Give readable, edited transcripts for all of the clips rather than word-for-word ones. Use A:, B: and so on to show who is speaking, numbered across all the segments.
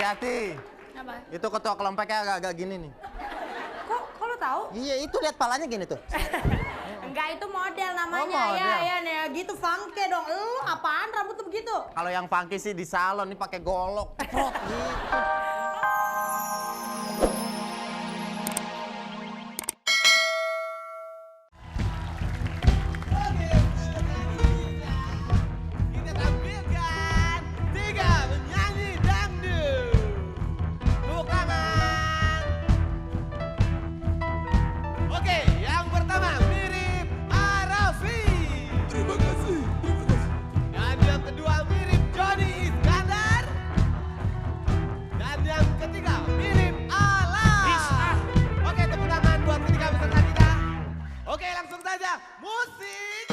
A: Hati-hati.
B: Apa?
A: Itu ketua kelompoknya agak-agak gini nih.
B: Kok lo tahu?
A: Iya, itu lihat palanya gini tuh.
B: Enggak, itu model namanya.
A: Oh, model.
B: Ya, nih, gitu funky dong. Lu apaan rambut tuh begitu?
A: Kalau yang funky sih di salon nih pakai golok. Ceprot gitu.
C: Kita tampilkan 3 penyanyi dangdut. Tepuk tangan. Oke, yang pertama mirip Arafi.
D: Terima kasih.
C: Dan yang kedua mirip Jody Iskandar. Dan yang ketiga mirip Alam. Oke, tepuk tangan buat ketiga peserta kita. Oke, langsung saja musik.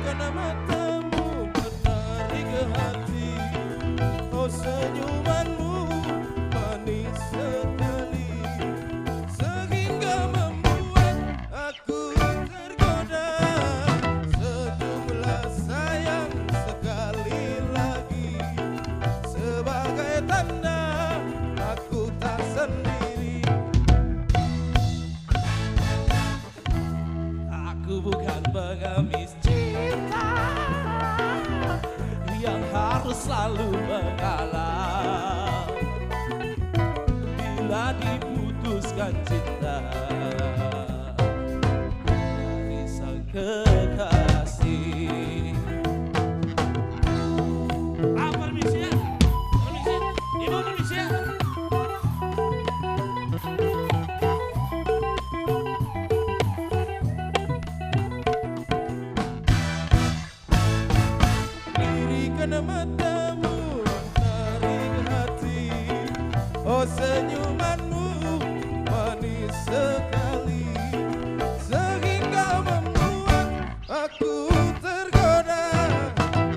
D: Karena matamu menarik ke hati, oh senyumanmu manis sekali, sehingga membuat aku tergoda. Senyumlah sayang sekali lagi, sebagai tanda aku tak sendiri. Aku bukan pengemis cinta yang harus selalu mengalah bila diputuskan cinta dari sang kekasih. Permisi ya, permisi, ibu permisi ya. Lirikan matamu menarik hati, oh senyumanmu manis sekali, sehingga membuat aku tergoda.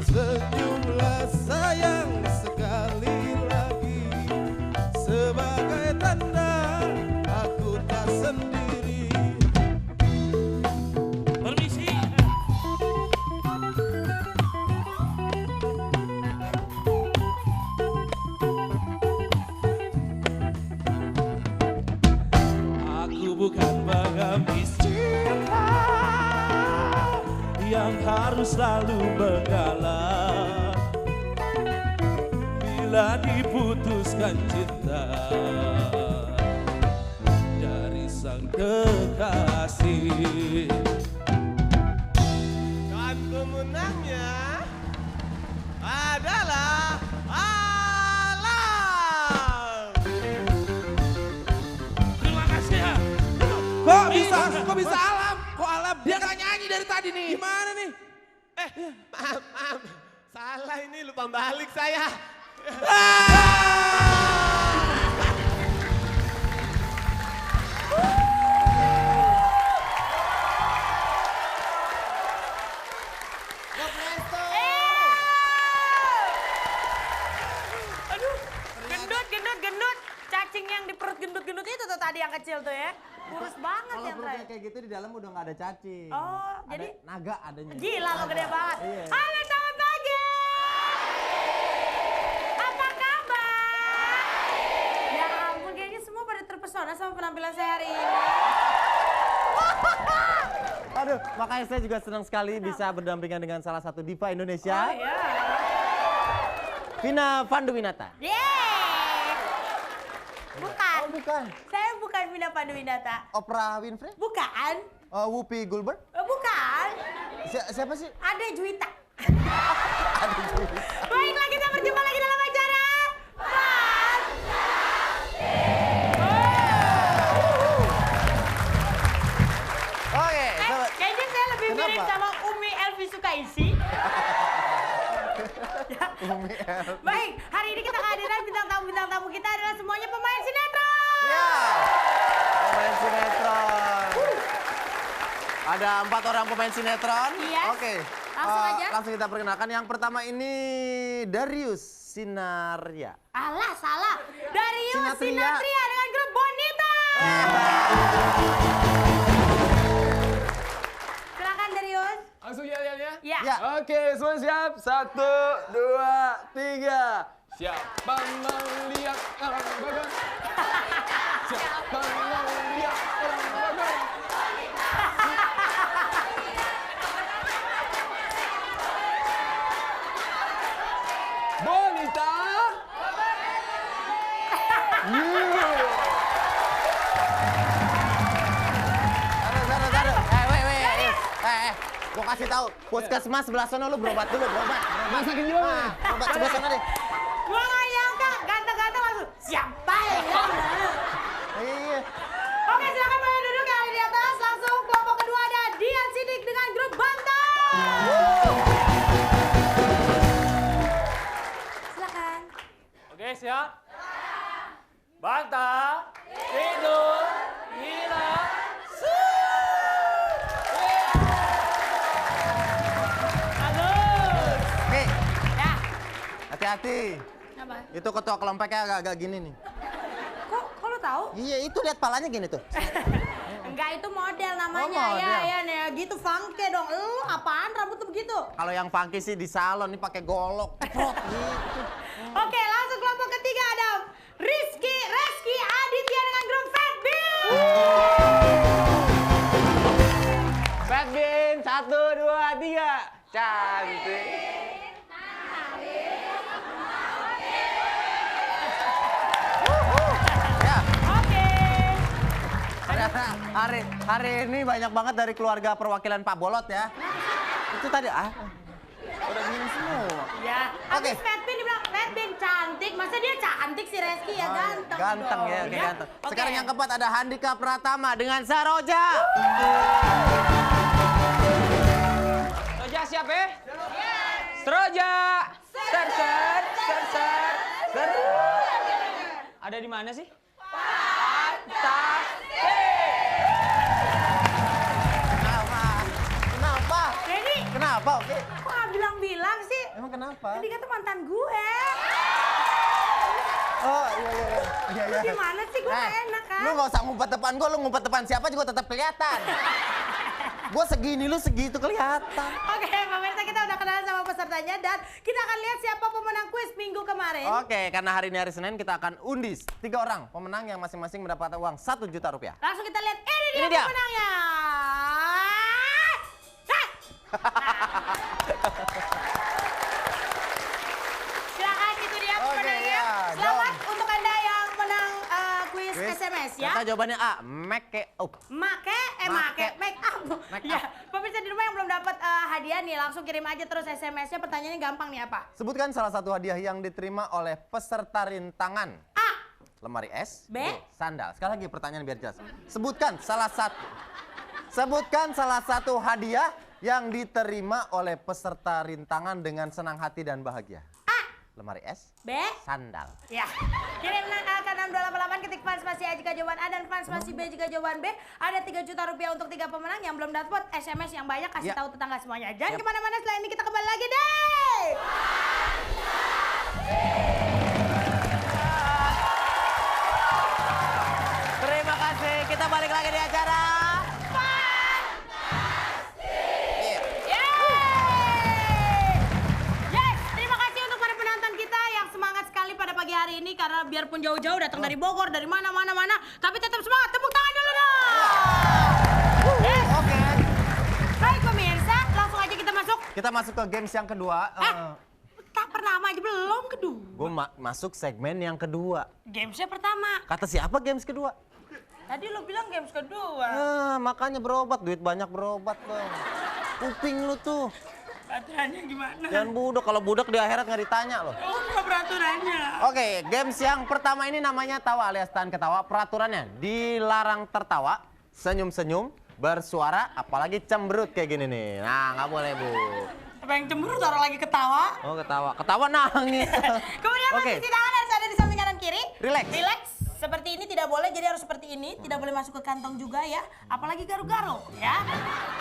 D: Senyumlah sayang sekali lagi, sebagai tanda aku tak sendiri. Permisi. Aku bukan pengemis cinta yang harus selalu mengalah bila diputuskan cinta dari sang kekasih.
C: Dan pemenangnya adalah Alam.
D: Terima kasih ya. Kok bisa Alam? Kok Alam? Dia nggak nyanyi dari tadi nih. Gimana nih?
C: Maaf. Salah ini lupa balik saya.
B: Aduh, gendut. Cacing yang di perut gendut-gendut itu tuh tadi yang kecil tuh ya. Kurus banget
A: Kalau
B: yang
A: perutnya
B: terakhir.
A: kayak gitu di dalam udah nggak ada cacing.
B: Oh,
A: Ada
B: jadi
A: naga adanya.
B: gila lo gede banget.
A: Iya.
B: Halo, selamat pagi. Apa kabar? Ya ampun, kayaknya semua pada terpesona sama penampilan saya hari ini.
A: Aduh, makanya saya juga senang sekali bisa berdampingan dengan salah satu diva Indonesia,
B: Oh iya.
A: Vina Panduwinata.
B: Yeay. Bukan.
A: Oh bukan,
B: Saya bukan Vina Panduwinata.
A: Oprah Winfrey?
B: Bukan.
A: Whoopi Goldberg?
B: Bukan.
A: Siapa sih?
B: Ada Juwita. Baiklah, kita berjumpa lagi dalam acara
A: Oke, sobat.
B: Kayaknya saya lebih mirip
A: Kenapa?
B: sama Umi Elvi Sukaisi.
A: Umi El.
B: Baik, hari ini kita kehadiran bintang tamu kita adalah semuanya pemain sinetron.
A: Ya, pemain sinetron. Ada 4 orang pemain sinetron.
B: Yes.
A: Oke.
B: Langsung aja.
A: Langsung kita perkenalkan. Yang pertama ini Darius Sinarya.
B: Alah, salah. Darius
A: Sinatria.
B: Sinatria dengan grup Bonita. Silakan Darius.
C: Langsung yel-yelnya?
B: Ya.
A: Ya.
C: Oke, semua siap? 1, 2, 3. Siapa mau lihat orang bagan? Siapa mau lihat orang bagan? Bonita!
A: Taruh. Gua kasih tahu, puskesmas sebelah sana lu berobat dulu, berobat.
C: Masakin juga.
A: Berobat sebelah sana deh.
B: Gua nggak nyangka, ganteng-ganteng langsung. Siapa yang ngomong?
A: Iya.
B: Oke, silakan mulai duduk yang ada di atas. Langsung kelompok kedua ada Dian Sidik dengan grup Banteng. Silakan.
E: Oke, siap. Bantah, tidur, gila,
A: Oke,
B: Ya.
A: hati-hati.
B: Apa?
A: Itu ketua kelompoknya agak-agak gini nih.
B: Kok lo tahu?
A: Iya, itu lihat palanya gini tuh.
B: Enggak, itu model namanya.
A: Oh, model.
B: Ya, nih gitu funky dong. Lu apaan rambut tuh begitu?
A: Kalau yang funky sih di salon nih pakai golok. Ceprot gitu.
B: Oke, langsung kelompok ketiga ada Reski Aditya dengan grup Fat Bean.
C: Fat Bean, 1, 2, 3. Cantik.
A: Ya,
B: Oke.
A: ternyata hari ini banyak banget dari keluarga perwakilan Pak Bolot ya. Itu tadi udah gini semua.
B: Ya,
A: Oke.
B: habis Fat Bean dibilang Fat Bean cantik. Masa dia cantik si Reski ya ganteng.
A: Ganteng
B: dong,
A: ya, oke, ganteng.
B: Oke.
A: Sekarang yang keempat ada Handika Pratama dengan Saroja.
E: Roja siap ya? Seroja. Ser. Ada di mana sih?
A: Kenapa?
B: Jadi,
A: Kenapa? Oke.
B: kok nggak bilang-bilang sih?
A: Emang kenapa?
B: Tadi kata mantan gue.
A: Oh iya.
B: Gimana sih, gue nggak enak kan?
A: Lu nggak usah ngumpet depan gua, lu ngumpet depan siapa juga tetap kelihatan. Gua segini, lu segitu kelihatan.
B: Oke, pemirsa kita udah kenalan sama pesertanya dan kita akan lihat siapa pemenang kuis minggu kemarin.
A: Oke, karena hari ini hari Senin kita akan undis 3 orang pemenang yang masing-masing mendapat uang 1 juta rupiah.
B: Langsung kita lihat, ini
A: Ini
B: dia
A: dia.
B: pemenangnya. Silakan, itu dia
A: Oke,
B: pemenangnya.
A: ya,
B: Selamat untuk Anda yang menang kuis
A: Kuis.
B: SMS ya.
A: Ternyata jawabannya A, make up.
B: Make up.
A: Make
B: Ya,
A: up.
B: pemirsa di rumah yang belum dapat hadiah nih, langsung kirim aja terus SMS-nya. Pertanyaannya gampang nih apa?
A: Sebutkan salah satu hadiah yang diterima oleh peserta rintangan.
B: A.
A: Lemari es.
B: B.
A: Sandal. Sekali lagi pertanyaan biar jelas. Sebutkan salah satu hadiah yang diterima oleh peserta rintangan dengan senang hati dan bahagia.
B: A.
A: Lemari es.
B: B.
A: Sandal.
B: Ya, kirim ke 6288 ketik fans spasi A jika jawaban A dan fans spasi B jika jawaban B. Ada 3 juta rupiah untuk 3 pemenang yang belum dapat SMS yang banyak kasih
A: Ya.
B: tahu tetangga semuanya. Jangan
A: Yap.
B: kemana-mana, setelah ini kita kembali lagi deh.
A: Terima kasih. Kita balik lagi di acara.
B: Yeay! Yes, terima kasih untuk para penonton kita yang semangat sekali pada pagi hari ini karena biarpun jauh-jauh datang dari Bogor, dari mana-mana, tapi tetap semangat. Tepuk tangan dulu dong. Yes.
A: Oke.
B: Baik pemirsa, langsung aja kita masuk.
A: Kita masuk ke games yang kedua.
B: Tak pertama aja belum kedua.
A: Gue masuk segmen yang kedua.
B: Gamesnya pertama.
A: Kata siapa games kedua?
B: Tadi lo bilang games kedua.
A: Makanya berobat, duit banyak berobat bang. Kuping lu tuh.
B: Peraturannya gimana?
A: Jangan budak, kalau budak di akhirat nggak ditanya loh.
B: Oh, enggak peraturannya.
A: Oke, games yang pertama ini namanya tawa alias tahan ketawa. Peraturannya dilarang tertawa, senyum-senyum, bersuara, apalagi cemberut kayak gini nih. Nah, nggak boleh bu.
B: Apa yang cemburu taruh lagi ketawa?
A: Oh ketawa, ketawa nangis.
B: Kemudian
A: Oke.
B: posisi tangan harus ada di samping kanan kiri.
A: Relax.
B: Relax. Seperti ini tidak boleh, jadi harus seperti ini. Tidak boleh masuk ke kantong juga ya. Apalagi garuk-garuk ya.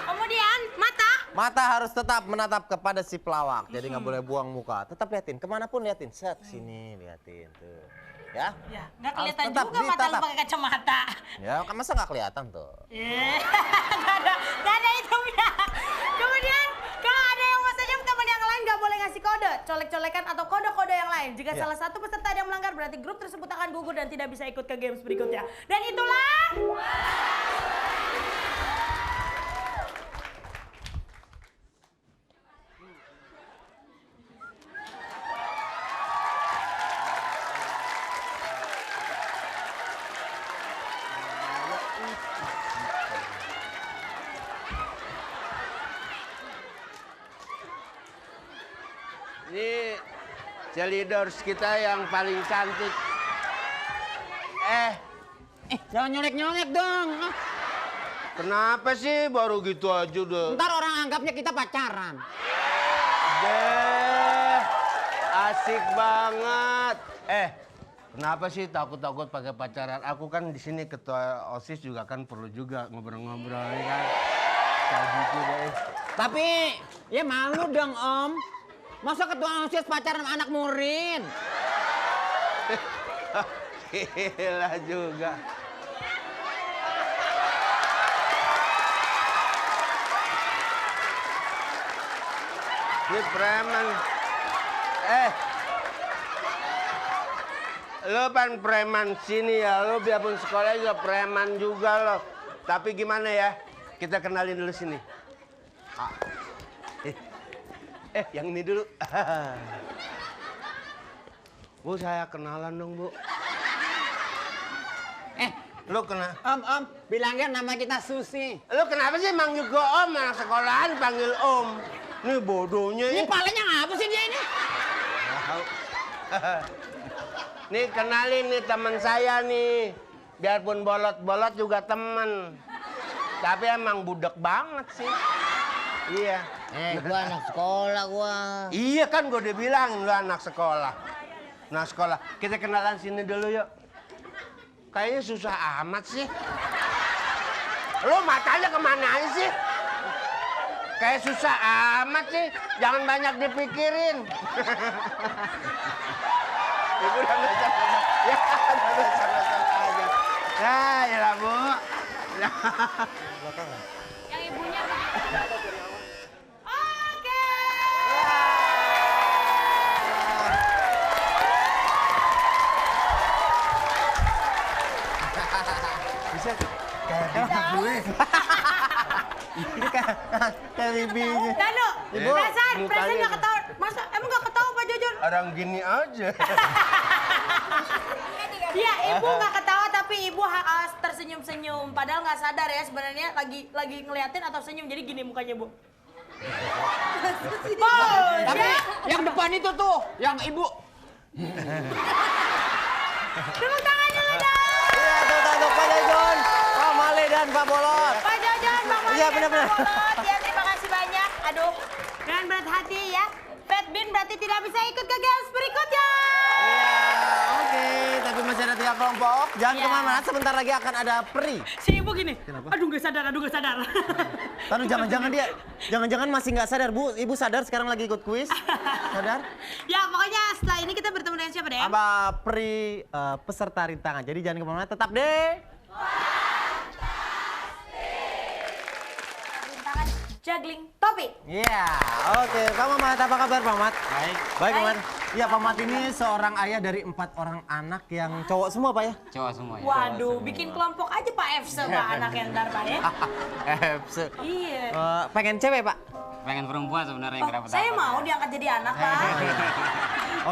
B: Kemudian mata.
A: Mata harus tetap menatap kepada si pelawak, jadi nggak boleh buang muka. Tetap liatin, kemanapun liatin. Set, sini liatin tuh. Ya?
B: Ya, nggak
A: Harus
B: kelihatan
A: tetap
B: juga mata lu
A: ditatap.
B: pakai kacamata.
A: Ya, masa nggak kelihatan tuh.
B: Nggak ada hitungnya. Kemudian colek-colekan atau kode-kode yang lain. Jika salah satu peserta yang melanggar berarti grup tersebut akan gugur dan tidak bisa ikut ke games berikutnya. Dan itulah
C: Ini cheerleaders kita yang paling cantik.
E: Jangan nyolek-nyolek dong.
C: Kenapa sih baru gitu aja udah?
E: Ntar orang anggapnya kita pacaran.
C: Deh, asik banget. Kenapa sih takut-takut pakai pacaran? Aku kan di sini ketua OSIS juga kan perlu juga ngobrol-ngobrol ya kan. Kayak gitu deh.
E: Tapi ya malu dong Om. Masa ketua OSIS pacaran sama anak murid?
C: Gila juga. Ini preman. Lo kan preman sini ya, lo biarpun sekolah juga preman juga lo. Tapi gimana ya, kita kenalin dulu sini. Yang ini dulu. Bu, saya kenalan dong, Bu. Lo kenapa?
E: Om, bilangnya nama kita Susi.
C: Lo kenapa sih manggil gue Om? Anak sekolahan panggil Om. Nih bodohnya
E: Ini
C: ini.
E: palanya ngapa sih dia ini?
C: Nih kenalin nih teman saya nih. Biarpun bolot-bolot juga temen. Tapi emang budek banget sih. Iya.
E: Gua anak sekolah gua.
C: Iya kan gue udah bilang lu anak sekolah. Anak sekolah. Kita kenalan sini dulu yuk. Kayaknya susah amat sih. Lu matanya kemana aja sih? Kayak susah amat sih. Jangan banyak dipikirin. Ibu udah sama-sama. Ya, udah sama-sama aja. Nah, ya lah, Bu.
B: yang ibunya Oke.
A: Bisa kayak bibi gue. Ini kayak bibinya.
B: Danu,
C: Ibu,
B: perasaan
C: mukanya
B: nggak ketawa. Masa emang nggak ketawa Pak Jujur?
C: Orang gini aja.
B: Iya, ibu nggak ketawa tapi ibu tersenyum-senyum. Padahal nggak sadar ya sebenarnya lagi ngeliatin atau senyum. Jadi gini mukanya bu.
E: Tapi yang depan itu tuh, yang ibu.
B: Tepuk tangan dulu dong.
A: Iya, tuh Pak Jajon, Pak Male dan Pak Bolot.
B: Pak Jojon, Bang Mali,
A: Iya,
B: dan
A: benar-benar.
B: Pak Bolot. Ya, terima kasih banyak. Aduh, dengan berat hati ya. Fat Bean berarti tidak bisa ikut ke games berikutnya.
A: Oke, tapi masih ada 3 kelompok. Jangan
B: Iya.
A: kemana, sebentar lagi akan ada peri.
B: Si ibu gini. Aduh, nggak sadar,
A: Tahu jangan-jangan dia, jangan-jangan masih nggak sadar Bu. Ibu sadar sekarang lagi ikut kuis. Sadar?
B: Ya, pokoknya setelah ini kita bertemu dengan siapa deh?
A: Apa peri peserta rintangan. Jadi jangan kemana-mana, tetap deh.
B: Rintangan juggling topik.
A: Iya, oke. Pak Mamat, apa kabar Pak Mamat? Baik. Baik, Pak Mamat. Iya, Pak Mamat ini seorang ayah dari 4 orang anak yang cowok semua, Pak ya?
E: Cowok semua ya.
B: Waduh, bikin kelompok aja Pak F Pak anak yang ntar Pak ya. Iya.
A: Pengen cewek, Pak?
E: Pengen perempuan sebenarnya
B: Oh,
E: yang
B: saya mau diangkat jadi anak Pak.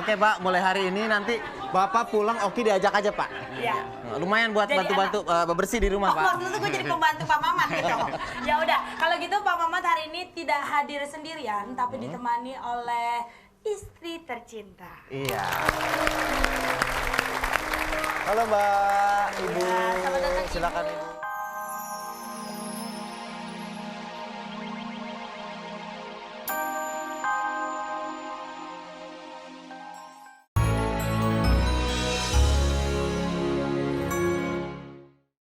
A: Oke, Pak. Mulai hari ini nanti Bapak pulang Oki diajak aja, Pak.
B: Iya.
A: Lumayan buat
B: Jadi
A: bantu-bantu bebersih di rumah,
B: Oh,
A: Pak.
B: maksudnya gue jadi pembantu Pak Mamat gitu. Ya udah, kalau gitu Pak Mamat hari ini tidak hadir sendirian, tapi ditemani oleh istri tercinta.
A: Iya. Halo Mbak, Ibu.
B: Iya, selamat datang, Ibu.
A: Silakan Ibu.